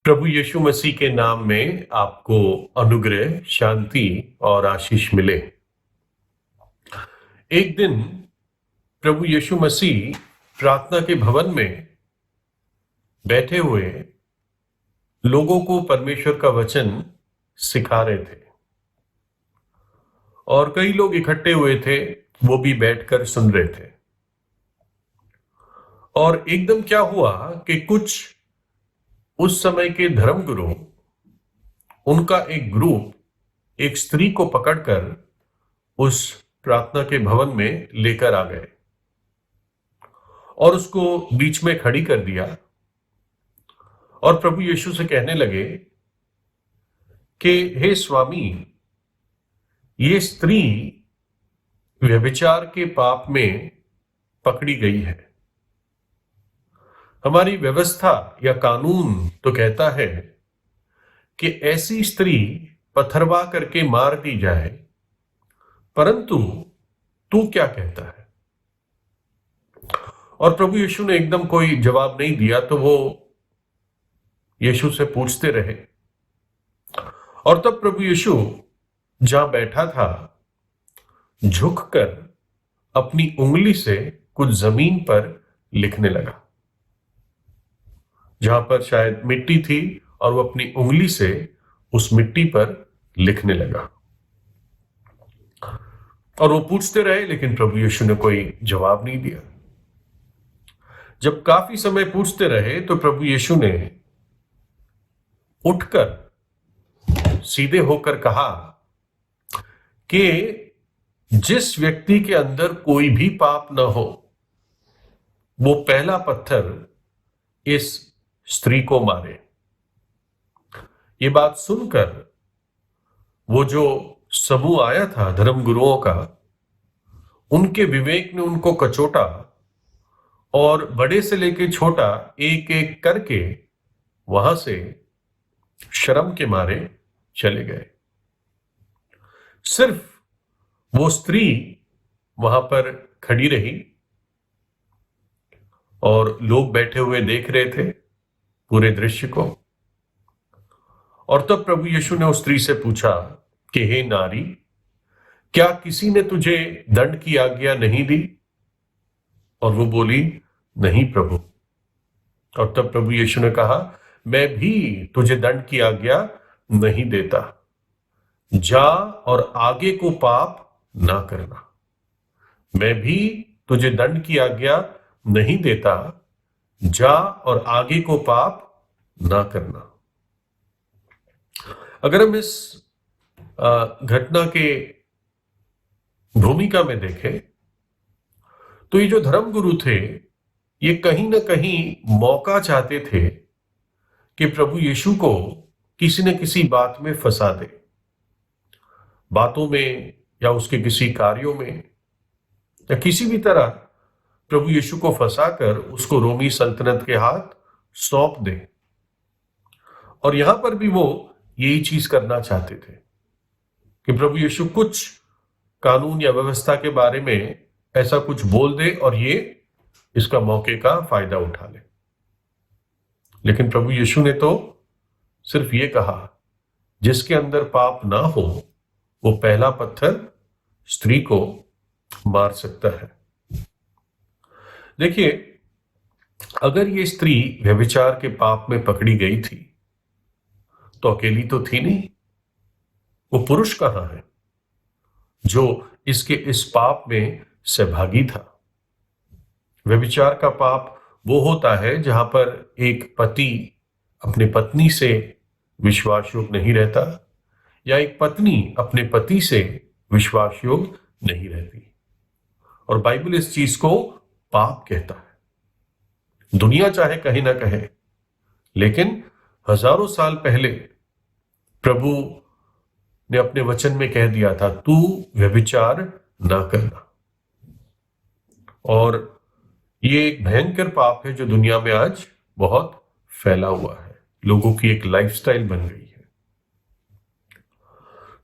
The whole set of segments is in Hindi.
प्रभु यीशु मसीह के नाम में आपको अनुग्रह, शांति और आशीष मिले। एक दिन प्रभु यीशु मसीह प्रार्थना के भवन में बैठे हुए लोगों को परमेश्वर का वचन सिखा रहे थे और कई लोग इकट्ठे हुए थे, वो भी बैठकर सुन रहे थे। और एकदम क्या हुआ कि कुछ उस समय के धर्मगुरु, उनका एक ग्रुप एक स्त्री को पकड़कर उस प्रार्थना के भवन में लेकर आ गए और उसको बीच में खड़ी कर दिया और प्रभु यीशु से कहने लगे कि हे स्वामी, ये स्त्री व्यभिचार के पाप में पकड़ी गई है। हमारी व्यवस्था या कानून तो कहता है कि ऐसी स्त्री पथरवा करके मार दी जाए, परंतु तू क्या कहता है? और प्रभु यीशु ने एकदम कोई जवाब नहीं दिया, तो वो यीशु से पूछते रहे। और तब प्रभु यीशु जहां बैठा था, झुककर अपनी उंगली से कुछ जमीन पर लिखने लगा। जहां पर शायद मिट्टी थी और वो अपनी उंगली से उस मिट्टी पर लिखने लगा। और वो पूछते रहे, लेकिन प्रभु यीशु ने कोई जवाब नहीं दिया। जब काफी समय पूछते रहे तो प्रभु यीशु ने उठकर सीधे होकर कहा कि जिस व्यक्ति के अंदर कोई भी पाप न हो, वो पहला पत्थर इस स्त्री को मारे। ये बात सुनकर वो जो समूह आया था धर्मगुरुओं का, उनके विवेक ने उनको कचोटा और बड़े से लेकर छोटा एक एक करके वहां से शर्म के मारे चले गए। सिर्फ वो स्त्री वहां पर खड़ी रही और लोग बैठे हुए देख रहे थे पूरे दृश्य को। और तब प्रभु यीशु ने उस स्त्री से पूछा कि हे नारी, क्या किसी ने तुझे दंड की आज्ञा नहीं दी? और वो बोली, नहीं प्रभु। और तब प्रभु यीशु ने कहा, मैं भी तुझे दंड की आज्ञा नहीं देता, जा और आगे को पाप ना करना। मैं भी तुझे दंड की आज्ञा नहीं देता, जा और आगे को पाप ना करना। अगर हम इस घटना के भूमिका में देखें तो ये जो धर्मगुरु थे, ये कहीं ना कहीं मौका चाहते थे कि प्रभु यीशु को किसी न किसी बात में फंसा दे, बातों में या उसके किसी कार्यों में, या किसी भी तरह प्रभु यीशु को फंसाकर उसको रोमी सल्तनत के हाथ सौंप दे। और यहां पर भी वो यही चीज करना चाहते थे कि प्रभु यीशु कुछ कानून या व्यवस्था के बारे में ऐसा कुछ बोल दे और ये इसका मौके का फायदा उठा ले। लेकिन प्रभु यीशु ने तो सिर्फ ये कहा, जिसके अंदर पाप ना हो वो पहला पत्थर स्त्री को मार सकता है। देखिए, अगर ये स्त्री व्यभिचार के पाप में पकड़ी गई थी तो अकेली तो थी नहीं। वो पुरुष कहां है जो इसके इस पाप में सहभागी था? व्यभिचार का पाप वो होता है जहां पर एक पति अपने पत्नी से विश्वास योग्य नहीं रहता, या एक पत्नी अपने पति से विश्वास योग्य नहीं रहती। और बाइबल इस चीज को पाप कहता है। दुनिया चाहे कहे ना कहे, लेकिन हजारों साल पहले प्रभु ने अपने वचन में कह दिया था, तू व्यभिचार ना करना। और ये एक भयंकर पाप है जो दुनिया में आज बहुत फैला हुआ है, लोगों की एक लाइफस्टाइल बन गई है।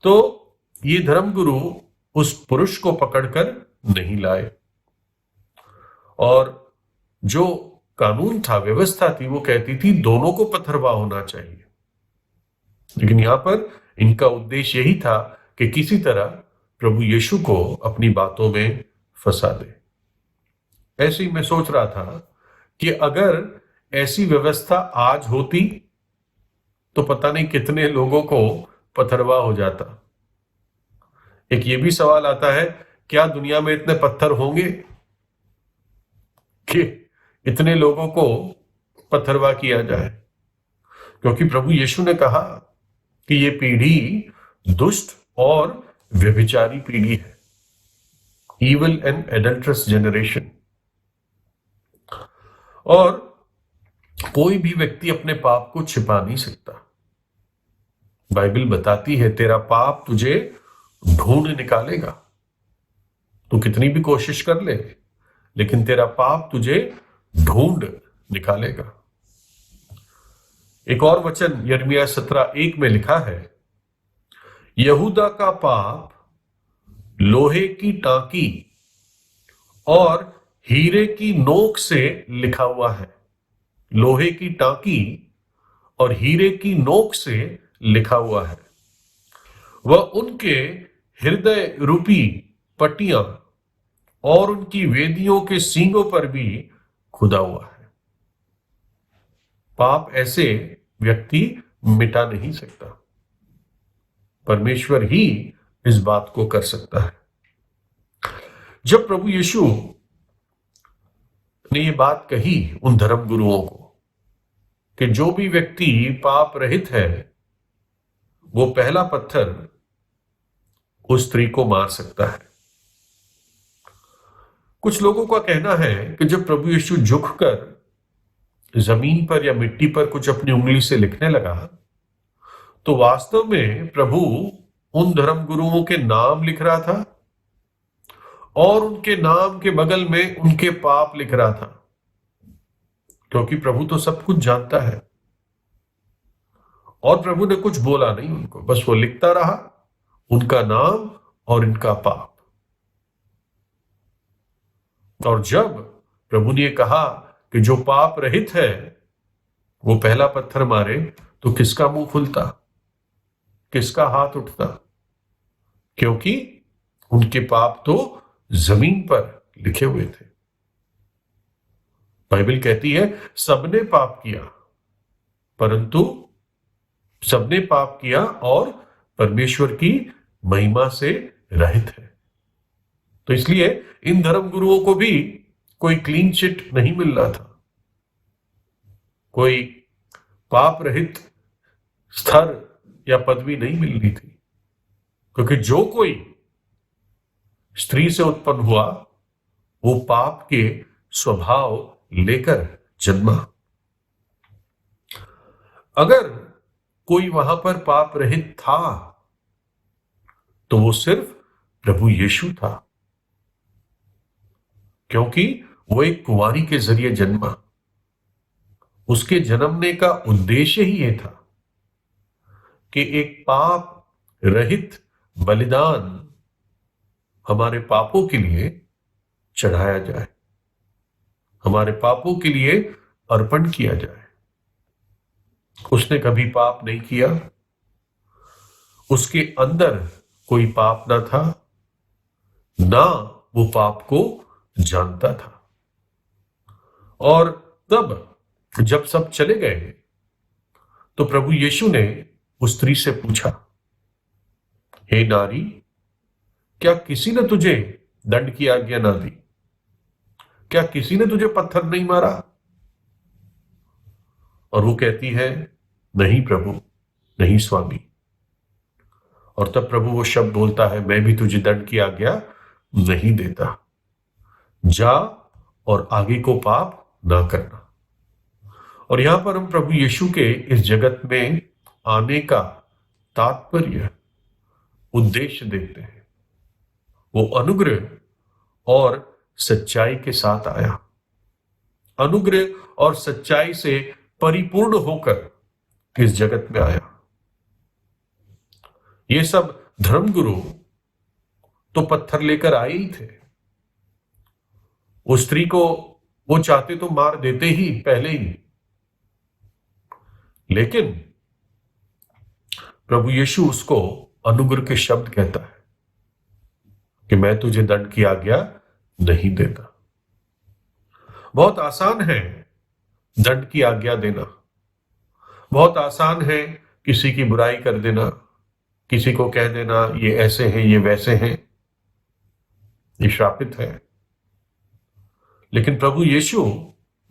तो ये धर्मगुरु उस पुरुष को पकड़कर नहीं लाए, और जो कानून था, व्यवस्था थी, वो कहती थी दोनों को पथरवाह होना चाहिए। लेकिन यहां पर इनका उद्देश्य यही था कि किसी तरह प्रभु यीशु को अपनी बातों में फंसा दे। ऐसे ही मैं सोच रहा था कि अगर ऐसी व्यवस्था आज होती तो पता नहीं कितने लोगों को पथरवाह हो जाता। एक ये भी सवाल आता है, क्या दुनिया में इतने पत्थर होंगे कि इतने लोगों को पथरवाह किया जाए? क्योंकि प्रभु यीशु ने कहा कि ये पीढ़ी दुष्ट और व्यभिचारी पीढ़ी है, ईवल एंड एडल्ट्रस जनरेशन। और कोई भी व्यक्ति अपने पाप को छिपा नहीं सकता। बाइबल बताती है तेरा पाप तुझे ढूंढ निकालेगा। तू कितनी भी कोशिश कर ले, लेकिन तेरा पाप तुझे ढूंढ निकालेगा। एक और वचन यिर्मयाह 17:1 में लिखा है, यहूदा का पाप लोहे की टांकी और हीरे की नोक से लिखा हुआ है। लोहे की टांकी और हीरे की नोक से लिखा हुआ है। वह उनके हृदय रूपी पट्टियां और उनकी वेदियों के सींगों पर भी खुदा हुआ है। पाप ऐसे व्यक्ति मिटा नहीं सकता, परमेश्वर ही इस बात को कर सकता है। जब प्रभु यीशु ने ये बात कही उन धर्मगुरुओं को कि जो भी व्यक्ति पाप रहित है वो पहला पत्थर उस स्त्री को मार सकता है। कुछ लोगों का कहना है कि जब प्रभु यीशु झुककर जमीन पर या मिट्टी पर कुछ अपनी उंगली से लिखने लगा तो वास्तव में प्रभु उन धर्मगुरुओं के नाम लिख रहा था और उनके नाम के बगल में उनके पाप लिख रहा था, क्योंकि प्रभु तो सब कुछ जानता है। और प्रभु ने कुछ बोला नहीं उनको, बस वो लिखता रहा उनका नाम और इनका पाप। और जब प्रभु ने कहा कि जो पाप रहित है वो पहला पत्थर मारे, तो किसका मुंह खुलता, किसका हाथ उठता? क्योंकि उनके पाप तो जमीन पर लिखे हुए थे। बाइबल कहती है सबने पाप किया, परंतु सबने पाप किया और परमेश्वर की महिमा से रहित है। तो इसलिए इन धर्मगुरुओं को भी कोई क्लीन चिट नहीं मिल रहा था, कोई पाप रहित स्तर या पदवी नहीं मिल रही थी, क्योंकि जो कोई स्त्री से उत्पन्न हुआ वो पाप के स्वभाव लेकर जन्मा। अगर कोई वहां पर पाप रहित था तो वो सिर्फ प्रभु यीशु था, क्योंकि वो एक कुंवारी के जरिए जन्मा। उसके जन्मने का उद्देश्य ही यह था कि एक पाप रहित बलिदान हमारे पापों के लिए चढ़ाया जाए, हमारे पापों के लिए अर्पण किया जाए। उसने कभी पाप नहीं किया, उसके अंदर कोई पाप ना था, ना वो पाप को जानता था। और तब जब सब चले गए तो प्रभु यीशु ने उस स्त्री से पूछा, हे नारी, क्या किसी ने तुझे दंड की आज्ञा ना दी? क्या किसी ने तुझे पत्थर नहीं मारा? और वो कहती है, नहीं प्रभु, नहीं स्वामी। और तब प्रभु वो शब्द बोलता है, मैं भी तुझे दंड की आज्ञा नहीं देता, जा और आगे को पाप ना करना। और यहां पर हम प्रभु यीशु के इस जगत में आने का तात्पर्य, उद्देश्य देखते हैं। वो अनुग्रह और सच्चाई के साथ आया, अनुग्रह और सच्चाई से परिपूर्ण होकर इस जगत में आया। ये सब धर्मगुरु तो पत्थर लेकर आए ही थे। उस स्त्री को वो चाहते तो मार देते ही पहले ही, लेकिन प्रभु यीशु उसको अनुग्रह के शब्द कहता है कि मैं तुझे दंड की आज्ञा नहीं देता। बहुत आसान है दंड की आज्ञा देना, बहुत आसान है किसी की बुराई कर देना, किसी को कह देना ये ऐसे हैं, ये वैसे हैं, ये श्रापित है। लेकिन प्रभु यीशु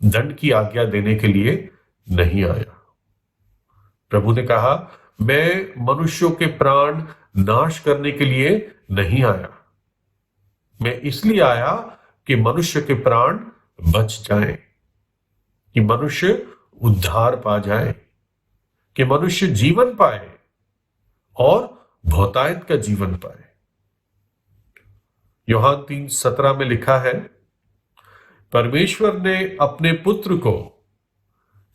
दंड की आज्ञा देने के लिए नहीं आया। प्रभु ने कहा मैं मनुष्यों के प्राण नाश करने के लिए नहीं आया, मैं इसलिए आया कि मनुष्य के प्राण बच जाएं, कि मनुष्य उद्धार पा जाए, कि मनुष्य जीवन पाए और बहुतायत का जीवन पाए। यूहन्ना 3:17 में लिखा है, परमेश्वर ने अपने पुत्र को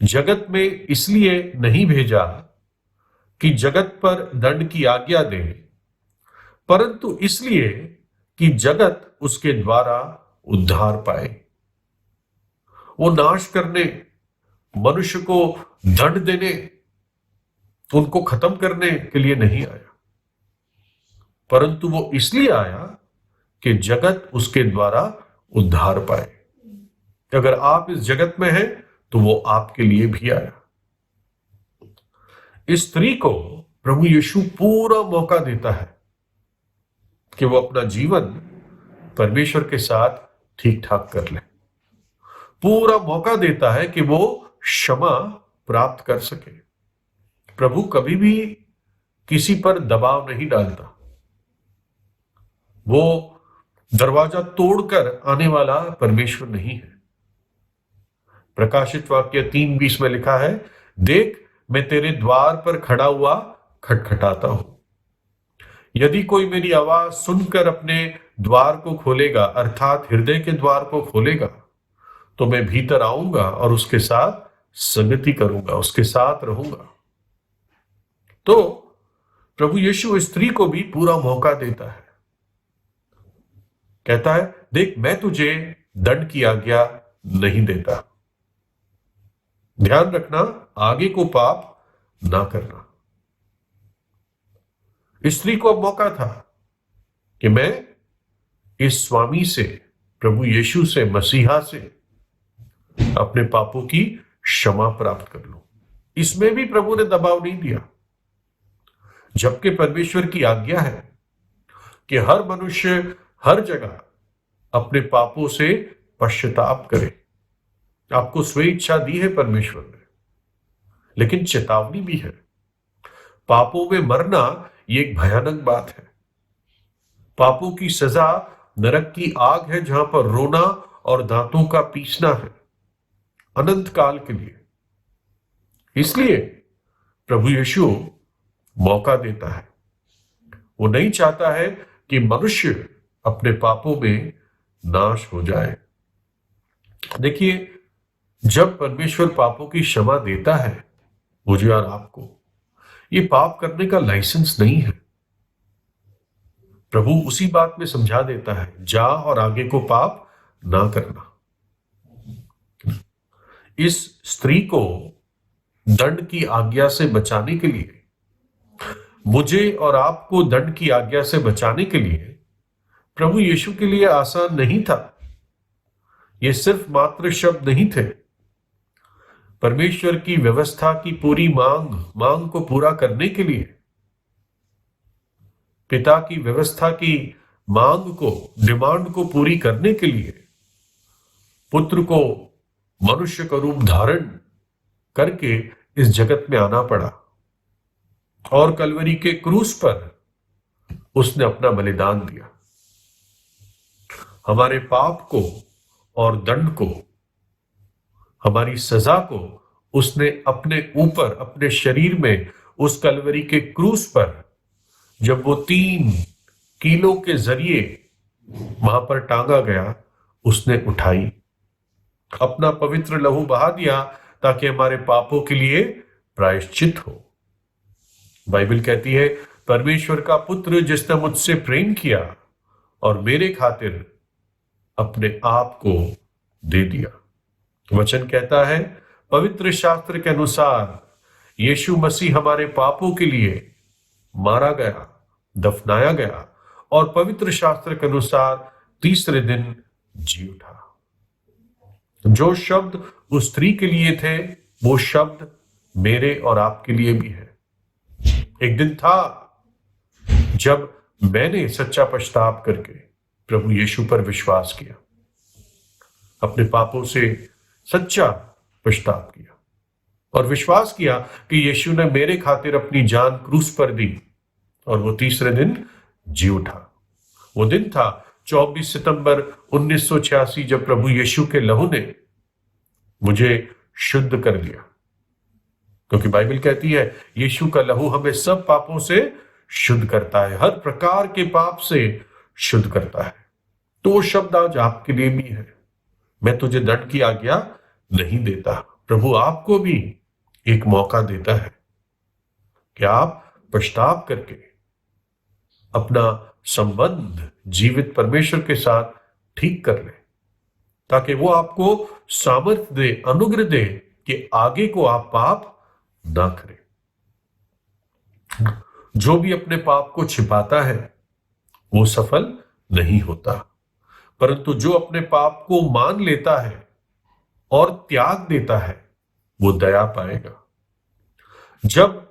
जगत में इसलिए नहीं भेजा कि जगत पर दंड की आज्ञा दे, परंतु इसलिए कि जगत उसके द्वारा उद्धार पाए। वो नाश करने, मनुष्य को दंड देने, उनको खत्म करने के लिए नहीं आया, परंतु वो इसलिए आया कि जगत उसके द्वारा उद्धार पाए। अगर आप इस जगत में हैं तो वो आपके लिए भी आया। इस स्त्री को प्रभु यीशु पूरा मौका देता है कि वो अपना जीवन परमेश्वर के साथ ठीक ठाक कर ले, पूरा मौका देता है कि वो क्षमा प्राप्त कर सके। प्रभु कभी भी किसी पर दबाव नहीं डालता, वो दरवाजा तोड़कर आने वाला परमेश्वर नहीं है। प्रकाशित वाक्य 3:20 में लिखा है, देख मैं तेरे द्वार पर खड़ा हुआ खटखटाता हूं, यदि कोई मेरी आवाज सुनकर अपने द्वार को खोलेगा, अर्थात हृदय के द्वार को खोलेगा, तो मैं भीतर आऊंगा और उसके साथ संगति करूंगा, उसके साथ रहूंगा। तो प्रभु यीशु स्त्री को भी पूरा मौका देता है, कहता है देख मैं तुझे दंड की आज्ञा नहीं देता, ध्यान रखना आगे को पाप ना करना। स्त्री को अब मौका था कि मैं इस स्वामी से, प्रभु यीशु से, मसीहा से अपने पापों की क्षमा प्राप्त कर लूं। इसमें भी प्रभु ने दबाव नहीं दिया, जबकि परमेश्वर की आज्ञा है कि हर मनुष्य हर जगह अपने पापों से पश्चाताप करे। आपको स्वेच्छा दी है परमेश्वर ने, लेकिन चेतावनी भी है, पापों में मरना ये एक भयानक बात है। पापों की सजा नरक की आग है, जहां पर रोना और दांतों का पीसना है अनंत काल के लिए। इसलिए प्रभु यीशु मौका देता है, वो नहीं चाहता है कि मनुष्य अपने पापों में नाश हो जाए। देखिए, जब परमेश्वर पापों की क्षमा देता है मुझे और आपको, ये पाप करने का लाइसेंस नहीं है। प्रभु उसी बात में समझा देता है, जा और आगे को पाप ना करना। इस स्त्री को दंड की आज्ञा से बचाने के लिए, मुझे और आपको दंड की आज्ञा से बचाने के लिए प्रभु यीशु के लिए आसान नहीं था। ये सिर्फ मात्र शब्द नहीं थे। परमेश्वर की व्यवस्था की पूरी मांग को पूरा करने के लिए, पिता की व्यवस्था की मांग को, डिमांड को पूरी करने के लिए पुत्र को मनुष्य का रूप धारण करके इस जगत में आना पड़ा और कलवरी के क्रूस पर उसने अपना बलिदान दिया। हमारे पाप को और दंड को, हमारी सजा को उसने अपने ऊपर, अपने शरीर में, उस कलवरी के क्रूस पर, जब वो 3 कीलों के जरिए वहां पर टांगा गया, उसने उठाई, अपना पवित्र लहू बहा दिया ताकि हमारे पापों के लिए प्रायश्चित हो। बाइबल कहती है, परमेश्वर का पुत्र जिसने मुझसे प्रेम किया और मेरे खातिर अपने आप को दे दिया। वचन कहता है, पवित्र शास्त्र के अनुसार यीशु मसीह हमारे पापों के लिए मारा गया, दफनाया गया और पवित्र शास्त्र के अनुसार तीसरे दिन जी उठा। जो शब्द उस स्त्री के लिए थे, वो शब्द मेरे और आपके लिए भी है। एक दिन था जब मैंने सच्चा पश्चाताप करके प्रभु यीशु पर विश्वास किया, अपने पापों से सच्चा पश्चाताप किया और विश्वास किया कि यीशु ने मेरे खातिर अपनी जान क्रूस पर दी और वो तीसरे दिन जी उठा। वो दिन था 24 सितंबर 1986, जब प्रभु यीशु के लहू ने मुझे शुद्ध कर दिया, क्योंकि बाइबल कहती है यीशु का लहू हमें सब पापों से शुद्ध करता है, हर प्रकार के पाप से शुद्ध करता है। तो वो शब्द आज आपके लिए भी है, मैं तुझे दंड की आज्ञा नहीं देता। प्रभु आपको भी एक मौका देता है कि आप पश्चाताप करके अपना संबंध जीवित परमेश्वर के साथ ठीक कर ले, ताकि वो आपको सामर्थ्य दे, अनुग्रह दे कि आगे को आप पाप ना करें। जो भी अपने पाप को छिपाता है वो सफल नहीं होता, परंतु जो अपने पाप को मान लेता है और त्याग देता है वो दया पाएगा। जब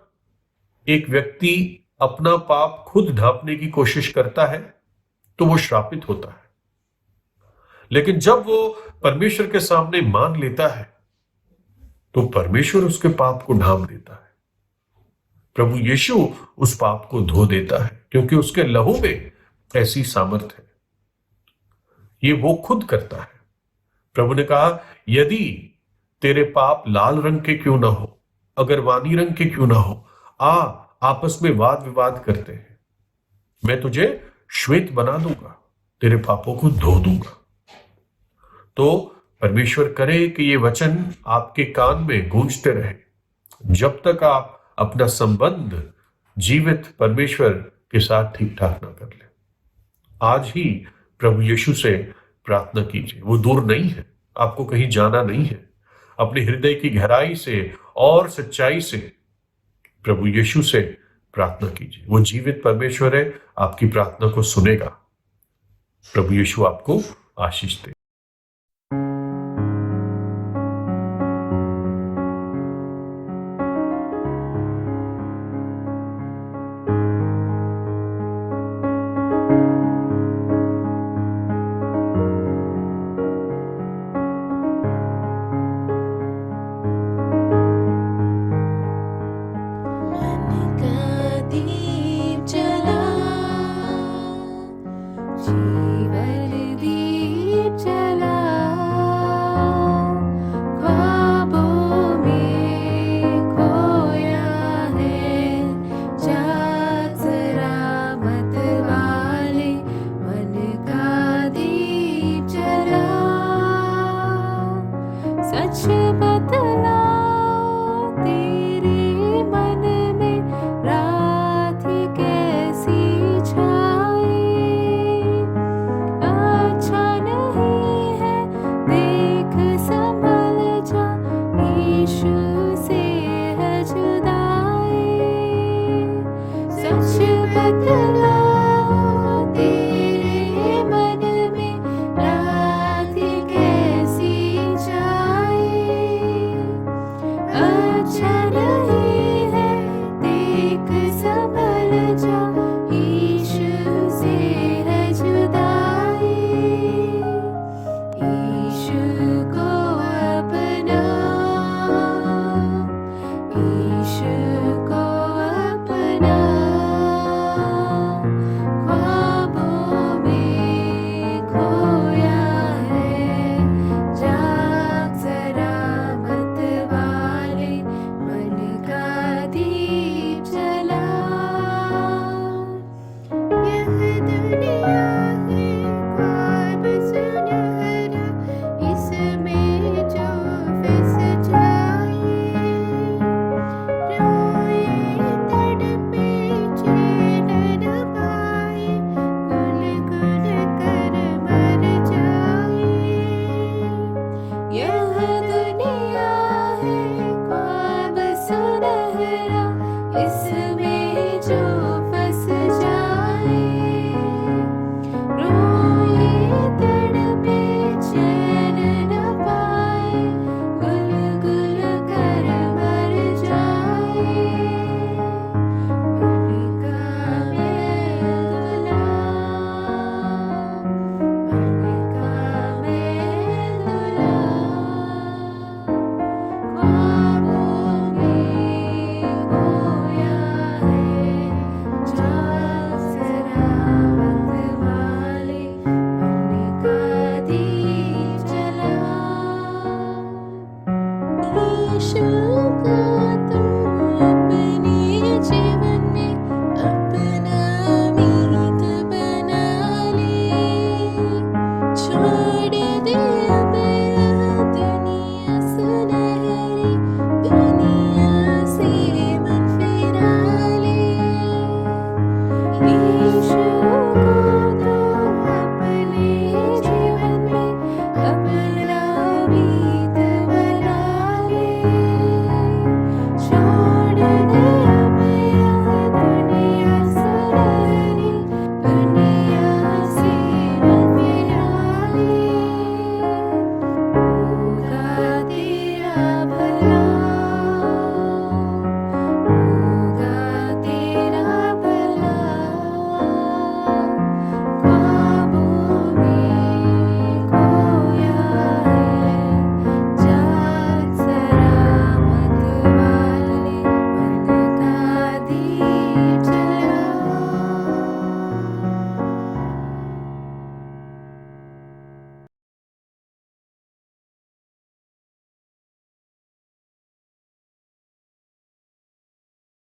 एक व्यक्ति अपना पाप खुद ढांपने की कोशिश करता है तो वो श्रापित होता है, लेकिन जब वो परमेश्वर के सामने मान लेता है तो परमेश्वर उसके पाप को ढांप देता है। प्रभु यीशु उस पाप को धो देता है, क्योंकि उसके लहू में ऐसी सामर्थ है। ये वो खुद करता है। प्रभु ने कहा, यदि तेरे पाप लाल रंग के क्यों ना हो, अगर वानी रंग के क्यों ना हो, आपस में वाद विवाद करते हैं, मैं तुझे श्वेत बना दूंगा, तेरे पापों को धो दूंगा। तो परमेश्वर करे कि ये वचन आपके कान में गूंजते रहे जब तक आप अपना संबंध जीवित परमेश्वर के साथ ठीक ठाक ना कर ले। आज ही प्रभु यीशु से प्रार्थना कीजिए, वो दूर नहीं है, आपको कहीं जाना नहीं है। अपने हृदय की गहराई से और सच्चाई से प्रभु यीशु से प्रार्थना कीजिए। वो जीवित परमेश्वर है, आपकी प्रार्थना को सुनेगा। प्रभु यीशु आपको आशीष दे। इसमें आशा